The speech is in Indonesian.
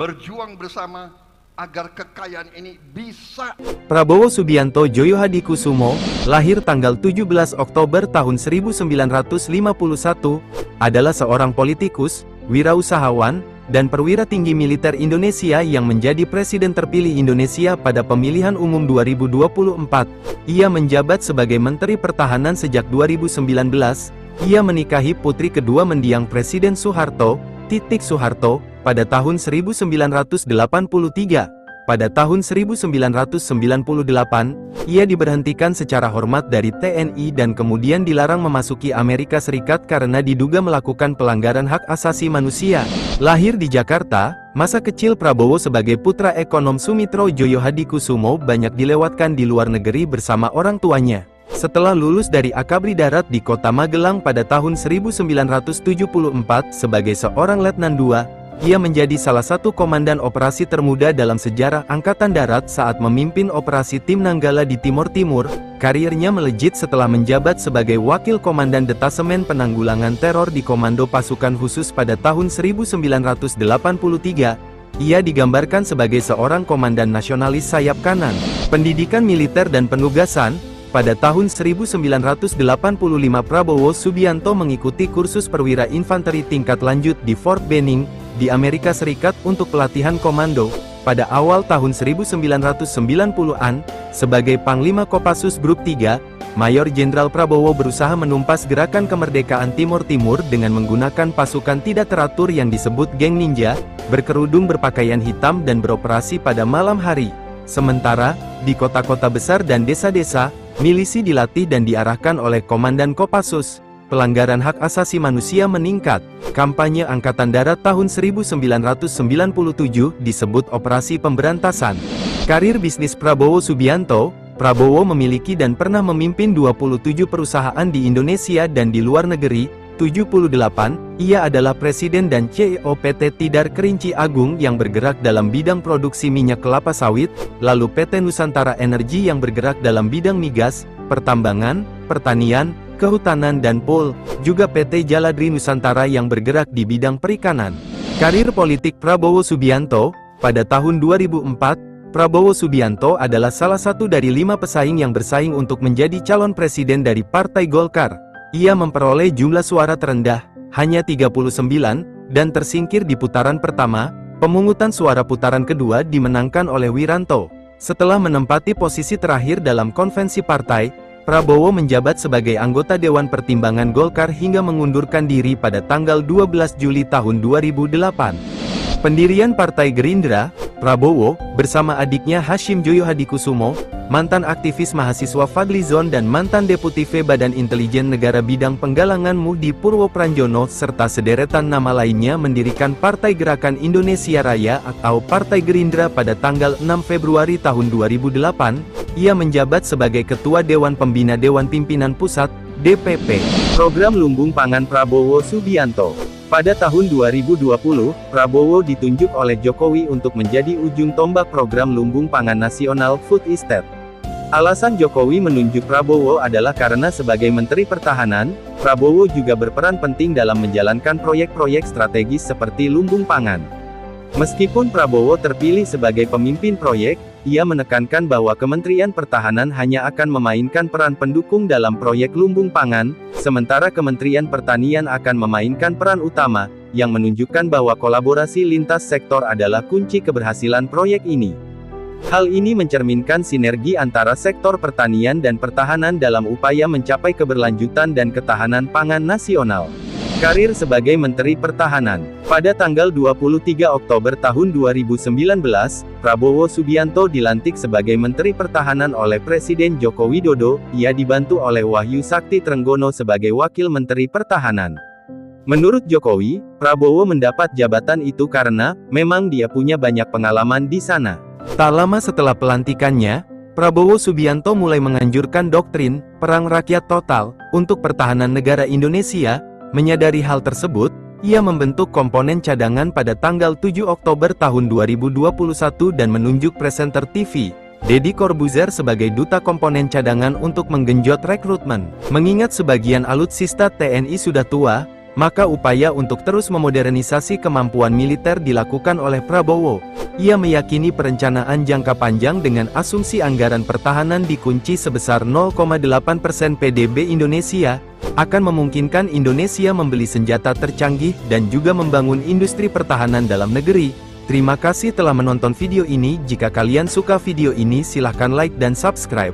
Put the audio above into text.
berjuang bersama agar kekayaan ini bisa. Prabowo Subianto Djoyo Hadikusumo, lahir tanggal 17 Oktober tahun 1951, adalah seorang politikus, wirausahawan, dan perwira tinggi militer Indonesia yang menjadi presiden terpilih Indonesia pada pemilihan umum 2024. Ia menjabat sebagai Menteri Pertahanan sejak 2019. Ia menikahi putri kedua mendiang Presiden Soeharto, Titik Soeharto, pada tahun 1983. Pada tahun 1998, ia diberhentikan secara hormat dari TNI dan kemudian dilarang memasuki Amerika Serikat karena diduga melakukan pelanggaran hak asasi manusia. Lahir di Jakarta, masa kecil Prabowo sebagai putra ekonom Sumitro Djoyo Hadikusumo banyak dilewatkan di luar negeri bersama orang tuanya. Setelah lulus dari Akabri Darat di Kota Magelang pada tahun 1974 sebagai seorang Letnan II, ia menjadi salah satu komandan operasi termuda dalam sejarah Angkatan Darat saat memimpin operasi Tim Nanggala di Timor Timur. Karirnya melejit setelah menjabat sebagai Wakil Komandan Detasemen Penanggulangan Teror di Komando Pasukan Khusus pada tahun 1983. Ia digambarkan sebagai seorang komandan nasionalis sayap kanan. Pendidikan militer dan penugasan. Pada tahun 1985 Prabowo Subianto mengikuti kursus perwira infanteri tingkat lanjut di Fort Benning, di Amerika Serikat untuk pelatihan komando. Pada awal tahun 1990-an, sebagai Panglima Kopassus Grup 3, Mayor Jenderal Prabowo berusaha menumpas gerakan kemerdekaan Timor Timur dengan menggunakan pasukan tidak teratur yang disebut geng ninja, berkerudung berpakaian hitam dan beroperasi pada malam hari. Sementara, di kota-kota besar dan desa-desa, milisi dilatih dan diarahkan oleh Komandan Kopassus. Pelanggaran hak asasi manusia meningkat. Kampanye Angkatan Darat tahun 1997 disebut Operasi Pemberantasan. Karir bisnis Prabowo Subianto. Prabowo memiliki dan pernah memimpin 27 perusahaan di Indonesia dan di luar negeri. 78, ia adalah Presiden dan CEO PT Tidar Kerinci Agung yang bergerak dalam bidang produksi minyak kelapa sawit, lalu PT Nusantara Energi yang bergerak dalam bidang migas, pertambangan, pertanian, kehutanan dan pol, juga PT Jaladri Nusantara yang bergerak di bidang perikanan. Karir politik Prabowo Subianto. Pada tahun 2004, Prabowo Subianto adalah salah satu dari 5 pesaing yang bersaing untuk menjadi calon presiden dari Partai Golkar. Ia memperoleh jumlah suara terendah, hanya 39, dan tersingkir di putaran pertama. Pemungutan suara putaran kedua dimenangkan oleh Wiranto. Setelah menempati posisi terakhir dalam konvensi partai, Prabowo menjabat sebagai anggota Dewan Pertimbangan Golkar hingga mengundurkan diri pada tanggal 12 Juli tahun 2008. Pendirian Partai Gerindra. Prabowo, bersama adiknya Hashim Djoyo Hadikusumo, mantan aktivis mahasiswa Fadlizon dan mantan Deputi V Badan Intelijen Negara bidang penggalangan Muhdi Purwo Pranjono serta sederetan nama lainnya mendirikan Partai Gerakan Indonesia Raya atau Partai Gerindra pada tanggal 6 Februari tahun 2008. Ia menjabat sebagai Ketua Dewan Pembina Dewan Pimpinan Pusat, DPP. Program Lumbung Pangan Prabowo Subianto. Pada tahun 2020, Prabowo ditunjuk oleh Jokowi untuk menjadi ujung tombak program Lumbung Pangan Nasional Food Estate. Alasan Jokowi menunjuk Prabowo adalah karena sebagai Menteri Pertahanan, Prabowo juga berperan penting dalam menjalankan proyek-proyek strategis seperti lumbung pangan. Meskipun Prabowo terpilih sebagai pemimpin proyek, ia menekankan bahwa Kementerian Pertahanan hanya akan memainkan peran pendukung dalam proyek lumbung pangan, sementara Kementerian Pertanian akan memainkan peran utama, yang menunjukkan bahwa kolaborasi lintas sektor adalah kunci keberhasilan proyek ini. Hal ini mencerminkan sinergi antara sektor pertanian dan pertahanan dalam upaya mencapai keberlanjutan dan ketahanan pangan nasional. Karir sebagai Menteri Pertahanan. Pada tanggal 23 Oktober tahun 2019, Prabowo Subianto dilantik sebagai Menteri Pertahanan oleh Presiden Joko Widodo. Ia dibantu oleh Wahyu Sakti Trenggono sebagai Wakil Menteri Pertahanan. Menurut Jokowi, Prabowo mendapat jabatan itu karena memang dia punya banyak pengalaman di sana. Tak lama setelah pelantikannya, Prabowo Subianto mulai menganjurkan doktrin perang rakyat total untuk pertahanan negara Indonesia. Menyadari hal tersebut, ia membentuk komponen cadangan pada tanggal 7 Oktober tahun 2021 dan menunjuk presenter TV, Deddy Corbuzier sebagai duta komponen cadangan untuk menggenjot rekrutmen. Mengingat sebagian alutsista TNI sudah tua, maka upaya untuk terus memodernisasi kemampuan militer dilakukan oleh Prabowo. Ia meyakini perencanaan jangka panjang dengan asumsi anggaran pertahanan dikunci sebesar 0,8% PDB Indonesia, akan memungkinkan Indonesia membeli senjata tercanggih dan juga membangun industri pertahanan dalam negeri. Terima kasih telah menonton video ini. Jika kalian suka video ini, silahkan like dan subscribe.